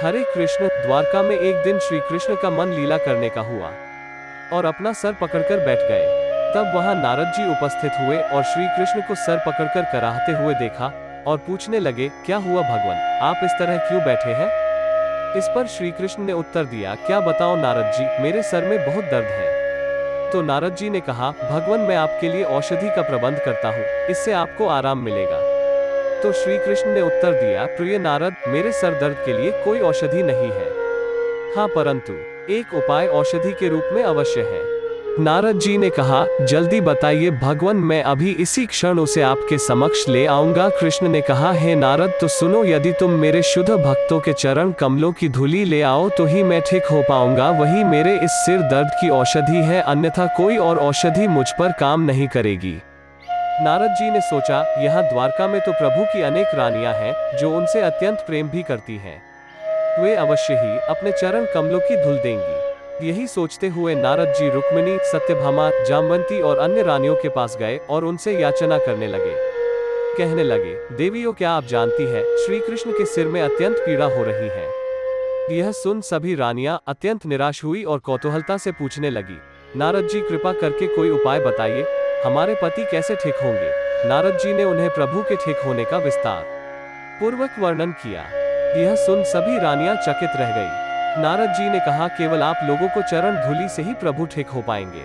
हरे कृष्ण। द्वारका में एक दिन श्री कृष्ण का मन लीला करने का हुआ और अपना सर पकड़कर बैठ गए। तब वहां नारद जी उपस्थित हुए और श्री कृष्ण को सर पकड़कर कराहते हुए देखा और पूछने लगे, क्या हुआ भगवान, आप इस तरह क्यों बैठे हैं? इस पर श्री कृष्ण ने उत्तर दिया, क्या बताओ नारद जी, मेरे सर में बहुत दर्द है। तो नारद जी ने कहा, भगवान मैं आपके लिए औषधि का प्रबंध करता हूँ, इससे आपको आराम मिलेगा। तो श्री कृष्ण ने उत्तर दिया, प्रिय नारद, मेरे सर दर्द के लिए कोई औषधि नहीं है, हाँ परंतु एक उपाय औषधि के रूप में अवश्य है। नारद जी ने कहा, जल्दी बताइए भगवान, मैं अभी इसी क्षण उसे आपके समक्ष ले आऊंगा। कृष्ण ने कहा, हे नारद तो सुनो, यदि तुम मेरे शुद्ध भक्तों के चरण कमलों की धूली ले आओ तो ही मैं ठीक हो पाऊंगा, वही मेरे इस सिर दर्द की औषधि है, अन्यथा कोई और औषधि मुझ पर काम नहीं करेगी। नारद जी ने सोचा, यहाँ द्वारका में तो प्रभु की अनेक रानियां हैं जो उनसे अत्यंत प्रेम भी करती हैं, वे अवश्य ही अपने चरण कमलों की धूल देंगी। यही सोचते हुए नारद जी रुक्मिणी, सत्यभामा, जामवंती और अन्य रानियों के पास गए और उनसे याचना करने लगे। कहने लगे, देवियों क्या आप जानती हैं, श्री कृष्ण के सिर में अत्यंत पीड़ा हो रही है। यह सुन सभी रानियां अत्यंत निराश हुई और कौतूहलता से पूछने लगी, नारद जी कृपा करके कोई उपाय बताइए, हमारे पति कैसे ठीक होंगे। नारद जी ने उन्हें प्रभु के ठीक होने का विस्तार पूर्वक वर्णन किया। यह सुन सभी रानियां चकित रह गई। नारद जी ने कहा, केवल आप लोगों को चरण धूलि से ही प्रभु ठीक हो पाएंगे,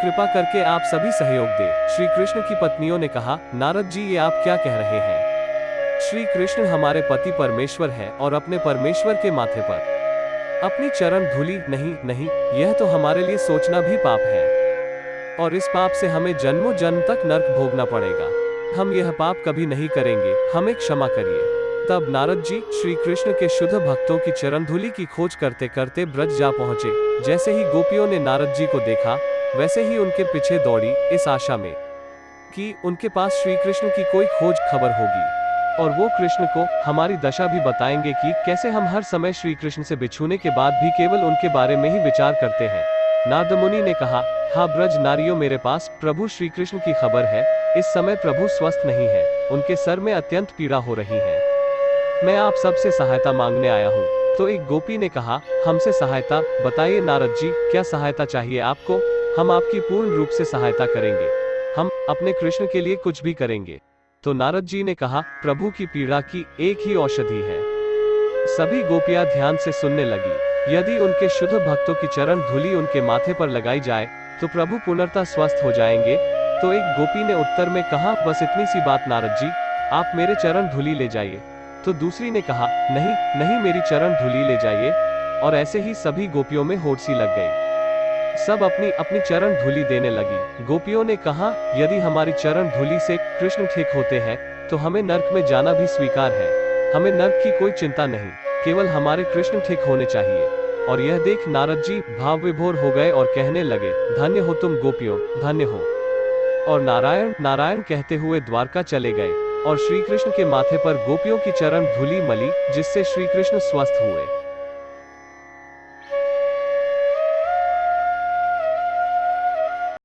कृपा करके आप सभी सहयोग दें। श्री कृष्ण की पत्नियों ने कहा, नारद जी ये आप क्या कह रहे हैं, श्री कृष्ण हमारे पति परमेश्वर है और अपने परमेश्वर के माथे पर अपनी चरण धूलि नहीं, यह तो हमारे लिए सोचना भी पाप है और इस पाप से हमें जन्मों जन्म तक नरक भोगना पड़ेगा। हम यह पाप कभी नहीं करेंगे, हमें क्षमा करिए। तब नारद जी श्री कृष्ण के शुद्ध भक्तों की चरण धूलि की खोज करते करते ब्रज जा पहुंचे। जैसे ही गोपियों ने नारद जी को देखा, वैसे ही उनके पीछे दौड़ी, इस आशा में कि उनके पास श्री कृष्ण की कोई खोज खबर होगी और वो कृष्ण को हमारी दशा भी बताएंगे कि कैसे हम हर समय श्री कृष्ण से बिछुने के बाद भी केवल उनके बारे में ही विचार करते हैं। नारद मुनि ने कहा, हाँ ब्रज नारियों, मेरे पास प्रभु श्री कृष्ण की खबर है। इस समय प्रभु स्वस्थ नहीं है, उनके सर में अत्यंत पीड़ा हो रही है। मैं आप सबसे सहायता मांगने आया हूँ। तो एक गोपी ने कहा, हमसे सहायता, बताइए नारद जी, क्या सहायता चाहिए आपको, हम आपकी पूर्ण रूप से सहायता करेंगे, हम अपने कृष्ण के लिए कुछ भी करेंगे। तो नारद जी ने कहा, प्रभु की पीड़ा की एक ही औषधि है। सभी गोपियां ध्यान से सुनने लगी। यदि उनके शुद्ध भक्तों की चरण धूलि उनके माथे पर लगाई जाए तो प्रभु पुनर्तः स्वस्थ हो जाएंगे। तो एक गोपी ने उत्तर में कहा, बस इतनी सी बात नारद जी, आप मेरे चरण धूलि ले जाइए। तो दूसरी ने कहा, नहीं मेरी चरण धूलि ले जाइए। और ऐसे ही सभी गोपियों में होड़ सी लग गई, सब अपनी अपनी चरण धूलि देने लगी। गोपियों ने कहा, यदि हमारी चरण धूलि से कृष्ण ठीक होते हैं तो हमें नरक में जाना भी स्वीकार है, हमें नरक की कोई चिंता नहीं, केवल हमारे कृष्ण ठीक होने चाहिए। और यह देख नारद जी भाव विभोर हो गए और कहने लगे, धन्य हो तुम गोपियों, धन्य हो। और नारायण नारायण कहते हुए द्वारका चले गए और श्री कृष्ण के माथे पर गोपियों की चरण धूलि मली, जिससे श्री कृष्ण स्वस्थ हुए।